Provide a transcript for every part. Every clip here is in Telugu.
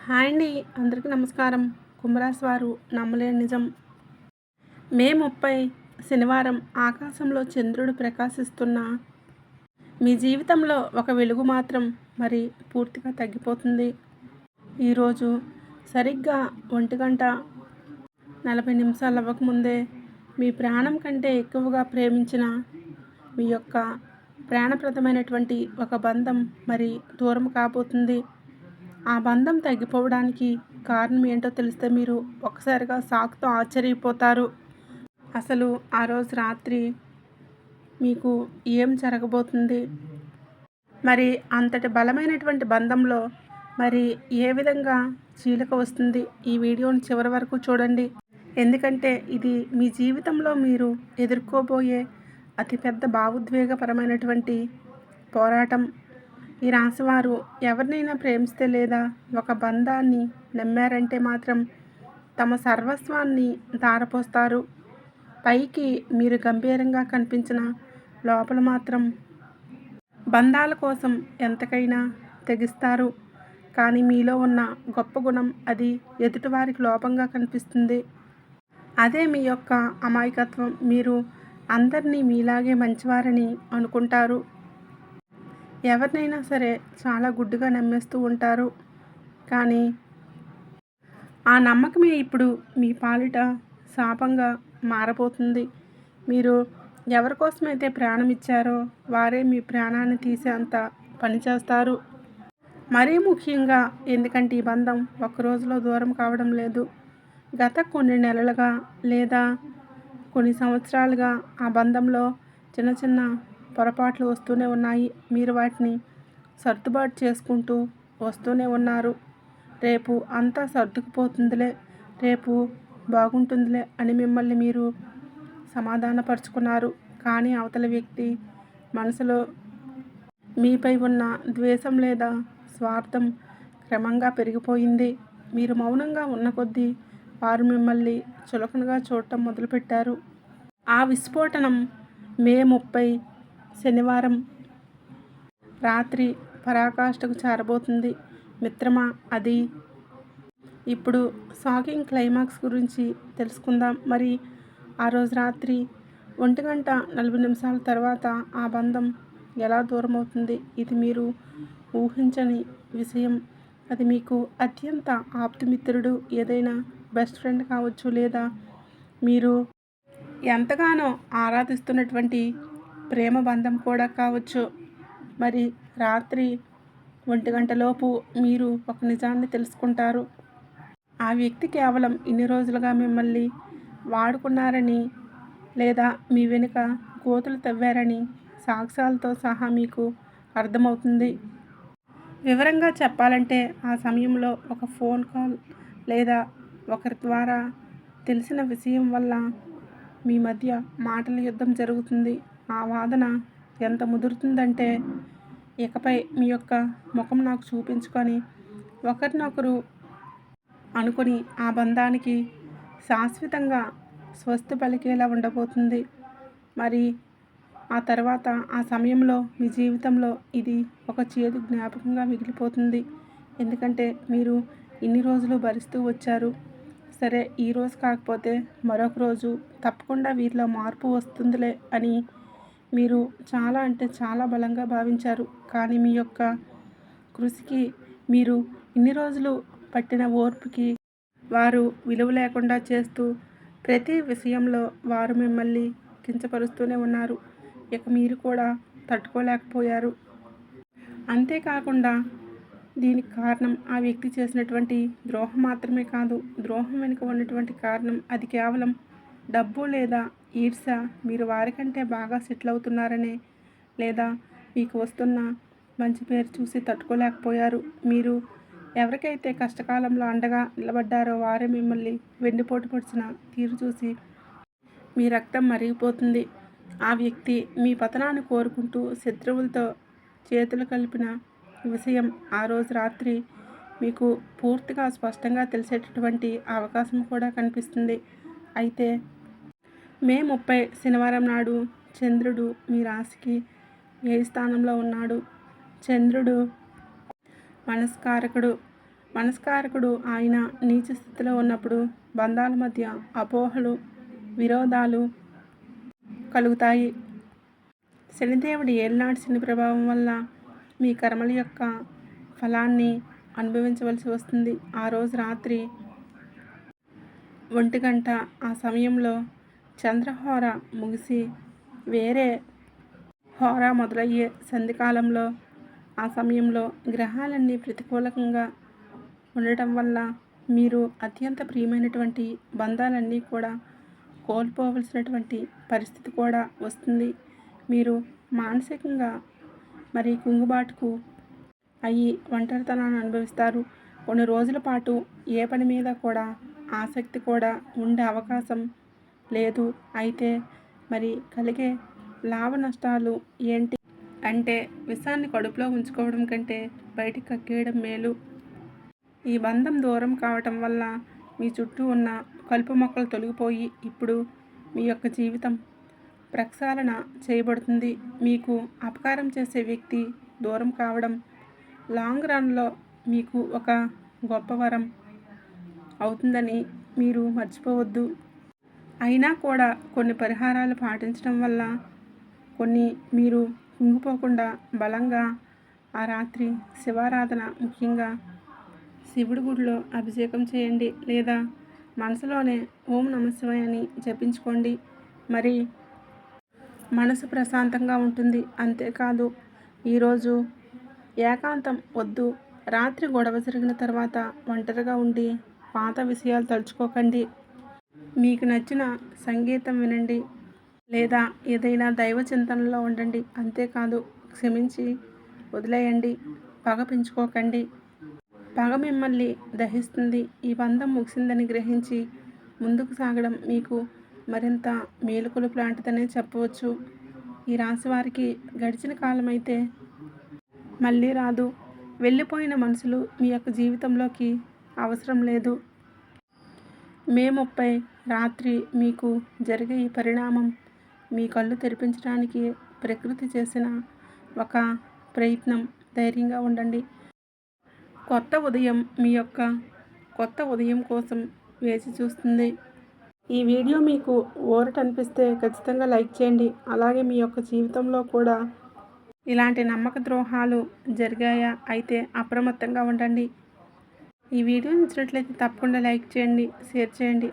హాయ్ అండి. అందరికీ నమస్కారం. కుంభరాశి వారు నమ్మలేని నిజం. మే 30 శనివారం ఆకాశంలో చంద్రుడు ప్రకాశిస్తున్న మీ జీవితంలో ఒక వెలుగు మాత్రం మరి పూర్తిగా తగ్గిపోతుంది. ఈరోజు సరిగ్గా 1:40 అవ్వకముందే మీ ప్రాణం కంటే ఎక్కువగా ప్రేమించిన మీ యొక్క ప్రాణప్రదమైనటువంటి ఒక బంధం మరి దూరం కాబోతుంది. ఆ బంధం తగ్గిపోవడానికి కారణం ఏంటో తెలిస్తే మీరు ఒక్కసారిగా షాక్‌తో ఆశ్చర్యపోతారు. అసలు ఆ రోజు రాత్రి మీకు ఏం జరగబోతుంది? మరి అంతటి బలమైనటువంటి బంధంలో మరి ఏ విధంగా చీలిక వస్తుంది? ఈ వీడియోని చివరి వరకు చూడండి. ఎందుకంటే ఇది మీ జీవితంలో మీరు ఎదుర్కోబోయే అతిపెద్ద భావోద్వేగపరమైనటువంటి పోరాటం. ఈ రాశివారు ఎవరినైనా ప్రేమిస్తే లేదా ఒక బంధాన్ని నమ్మారంటే మాత్రం తమ సర్వస్వాన్ని ధారపోస్తారు. పైకి మీరు గంభీరంగా కనిపించిన లోపల మాత్రం బంధాల కోసం ఎంతకైనా తెగిస్తారు. కానీ మీలో ఉన్న గొప్ప గుణం అది ఎదుటివారికి లోపంగా కనిపిస్తుంది. అదే మీ యొక్క అమాయకత్వం. మీరు అందరినీ మీలాగే మంచివారని అనుకుంటారు. ఎవరినైనా సరే చాలా గుడ్డిగా నమ్మేస్తూ ఉంటారు. కానీ ఆ నమ్మకమే ఇప్పుడు మీ పాలిట శాపంగా మారబోతుంది. మీరు ఎవరి కోసమైతే ప్రాణం ఇచ్చారో వారే మీ ప్రాణాన్ని తీసేంత పనిచేస్తారు. మరీ ముఖ్యంగా ఎందుకంటే ఈ బంధం ఒక్క రోజులో దూరం కావడం లేదు. గత కొన్ని నెలలుగా లేదా కొన్ని సంవత్సరాలుగా ఆ బంధంలో చిన్న చిన్న పొరపాట్లు వస్తూనే ఉన్నాయి. మీరు వాటిని సర్దుబాటు చేసుకుంటూ వస్తూనే ఉన్నారు. రేపు అంతా సర్దుకుపోతుందిలే, రేపు బాగుంటుందిలే అని మిమ్మల్ని మీరు సమాధానపరుచుకున్నారు. కానీ అవతల వ్యక్తి మనసులో మీపై ఉన్న ద్వేషం లేదా స్వార్థం క్రమంగా పెరిగిపోయింది. మీరు మౌనంగా ఉన్న కొద్దీ వారు మిమ్మల్ని చులకనగా చూడటం మొదలుపెట్టారు. ఆ విస్ఫోటనం మే 30 శనివారం రాత్రి పరాకాష్ఠకు చేరబోతుంది. మిత్రమా, అది ఇప్పుడు షాకింగ్ క్లైమాక్స్ గురించి తెలుసుకుందాం. మరి ఆ రోజు రాత్రి 1:40 తర్వాత ఆ బంధం ఎలా దూరం అవుతుంది? ఇది మీరు ఊహించని విషయం. అది మీకు అత్యంత ఆప్తమిత్రుడు, ఏదైనా బెస్ట్ ఫ్రెండ్ కావచ్చు, లేదా మీరు ఎంతగానో ఆరాధిస్తున్నటువంటి ప్రేమ బంధం కూడా కావచ్చు. మరి రాత్రి 1 గంటలోపు మీరు ఒక నిజాన్ని తెలుసుకుంటారు. ఆ వ్యక్తి కేవలం ఇన్ని రోజులుగా మిమ్మల్ని వాడుకున్నారని లేదా మీ వెనుక గోతులు తవ్వారని సాక్ష్యాలతో సహా మీకు అర్థమవుతుంది. వివరంగా చెప్పాలంటే ఆ సమయంలో ఒక ఫోన్ కాల్ లేదా ఒకరి ద్వారా తెలిసిన విషయం వల్ల మీ మధ్య మాటల యుద్ధం జరుగుతుంది. ఆ వాదన ఎంత ముదురుతుందంటే ఇకపై మీ యొక్క ముఖం నాకు చూపించుకొని ఒకరినొకరు అనుకుని ఆ బంధానికి శాశ్వతంగా స్వస్తి పలికేలా ఉండబోతుంది. మరి ఆ తర్వాత ఆ సమయంలో మీ జీవితంలో ఇది ఒక చేదు జ్ఞాపకంగా మిగిలిపోతుంది. ఎందుకంటే మీరు ఇన్ని రోజులు భరిస్తూ వచ్చారు. సరే, ఈరోజు కాకపోతే మరొక రోజు తప్పకుండా వీరిలో మార్పు వస్తుందిలే అని మీరు చాలా అంటే చాలా బలంగా భావించారు. కానీ మీ యొక్క కృషికి, మీరు ఇన్ని రోజులు పట్టిన ఓర్పుకి వారు విలువ లేకుండా చేస్తూ ప్రతి విషయంలో వారు మిమ్మల్ని కించపరుస్తూనే ఉన్నారు. ఇక మీరు కూడా తట్టుకోలేకపోయారు. అంతేకాకుండా దీనికి కారణం ఆ వ్యక్తి చేసినటువంటి ద్రోహం మాత్రమే కాదు. ద్రోహం వెనుక ఉన్నటువంటి కారణం అది కేవలం డబ్బు లేదా ఈర్ష్య. మీరు వారికంటే బాగా సెటిల్ అవుతున్నారనే లేదా మీకు వస్తున్న మంచి పేరు చూసి తట్టుకోలేకపోయారు. మీరు ఎవరికైతే కష్టకాలంలో అండగా నిలబడ్డారో వారే మిమ్మల్ని వెన్నుపోటు పొడిచిన తీరు చూసి మీ రక్తం మరిగిపోతుంది. ఆ వ్యక్తి మీ పతనాన్ని కోరుకుంటూ శత్రువులతో చేతులు కలిపిన విషయం ఆ రోజు రాత్రి మీకు పూర్తిగా స్పష్టంగా తెలిసేటటువంటి అవకాశం కూడా కనిపిస్తుంది. అయితే మే 30 శనివారం నాడు చంద్రుడు మీ రాశికి ఏ స్థానంలో ఉన్నాడు? చంద్రుడు మనస్కారకుడు. మనస్కారకుడు ఆయన నీచ స్థితిలో ఉన్నప్పుడు బంధాల మధ్య అపోహలు, విరోధాలు కలుగుతాయి. శనిదేవుడి ఏలినాటి శని ప్రభావం వల్ల మీ కర్మల యొక్క ఫలాన్ని అనుభవించవలసి వస్తుంది. ఆ రోజు రాత్రి 1 ఆ సమయంలో చంద్రహోర ముగిసి వేరే హోర మొదలయ్యే సంధికాలంలో ఆ సమయంలో గ్రహాలన్నీ ప్రతికూలంగా ఉండటం వల్ల మీరు అత్యంత ప్రియమైనటువంటి బంధాలన్నీ కూడా కోల్పోవలసినటువంటి పరిస్థితి కూడా వస్తుంది. మీరు మానసికంగా మరి కుంగుబాటుకు అయ్యి ఒంటరితనాన్ని అనుభవిస్తారు. కొన్ని రోజుల పాటు ఏ పని మీద కూడా ఆసక్తి కూడా ఉండే అవకాశం లేదు. అయితే మరి కలిగే లాభ నష్టాలు ఏంటి అంటే విషాన్ని కడుపులో ఉంచుకోవడం కంటే బయటికి కక్కేయడం మేలు. ఈ బంధం దూరం కావటం వల్ల మీ చుట్టూ ఉన్న కలుపు మొక్కలు తొలగిపోయి ఇప్పుడు మీ యొక్క జీవితం ప్రక్షాళన చేయబడుతుంది. మీకు అపకారం చేసే వ్యక్తి దూరం కావడం లాంగ్ రన్లో మీకు ఒక గొప్ప వరం అవుతుందని మీరు మర్చిపోవద్దు. అయినా కూడా కొన్ని పరిహారాలు పాటించడం వల్ల మీరు కుంగిపోకుండా బలంగా ఆ రాత్రి శివారాధన, ముఖ్యంగా శివుడి గుడిలో అభిషేకం చేయండి లేదా మనసులోనే ఓం నమఃశివాయ అని జపించుకోండి. మరి మనసు ప్రశాంతంగా ఉంటుంది. అంతేకాదు ఈరోజు ఏకాంతం వద్దు. రాత్రి గొడవ జరిగిన తర్వాత ఒంటరిగా ఉండి పాత విషయాలు తలుచుకోకండి. మీకు నచ్చిన సంగీతం వినండి లేదా ఏదైనా దైవ చింతనలో ఉండండి. అంతేకాదు క్షమించి వదిలేయండి. పగ పెంచుకోకండి. పగ మిమ్మల్ని దహిస్తుంది. ఈ బంధం ముగిసిందని గ్రహించి ముందుకు సాగడం మీకు మరింత మేలుకొలుపు లాంటిదనే చెప్పవచ్చు. ఈ రాశి వారికి గడిచిన కాలం అయితే మళ్ళీ రాదు. వెళ్ళిపోయిన మనుషులు మీ యొక్క జీవితంలోకి అవసరం లేదు. మే 30 రాత్రి మీకు జరిగే ఈ పరిణామం మీ కళ్ళు తెరిపించడానికి ప్రకృతి చేసిన ఒక ప్రయత్నం. ధైర్యంగా ఉండండి. మీ యొక్క కొత్త ఉదయం కోసం వేచి చూస్తుంది. ఈ వీడియో మీకు ఊరట అనిపిస్తే ఖచ్చితంగా లైక్ చేయండి. అలాగే మీ యొక్క జీవితంలో కూడా ఇలాంటి నమ్మక ద్రోహాలు జరిగాయా అయితే అప్రమత్తంగా ఉండండి. ఈ వీడియో నచ్చినట్లయితే తప్పకుండా లైక్ చేయండి, షేర్ చేయండి.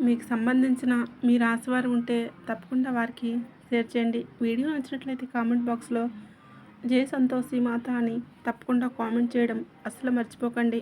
మీకు సంబంధించిన మీ రాశి వారు ఉంటే తప్పకుండా వారికి షేర్ చేయండి. వీడియో నచ్చినట్లయితే కామెంట్ బాక్స్లో జై సంతోషి మాత అని తప్పకుండా కామెంట్ చేయడం అస్సలు మర్చిపోకండి.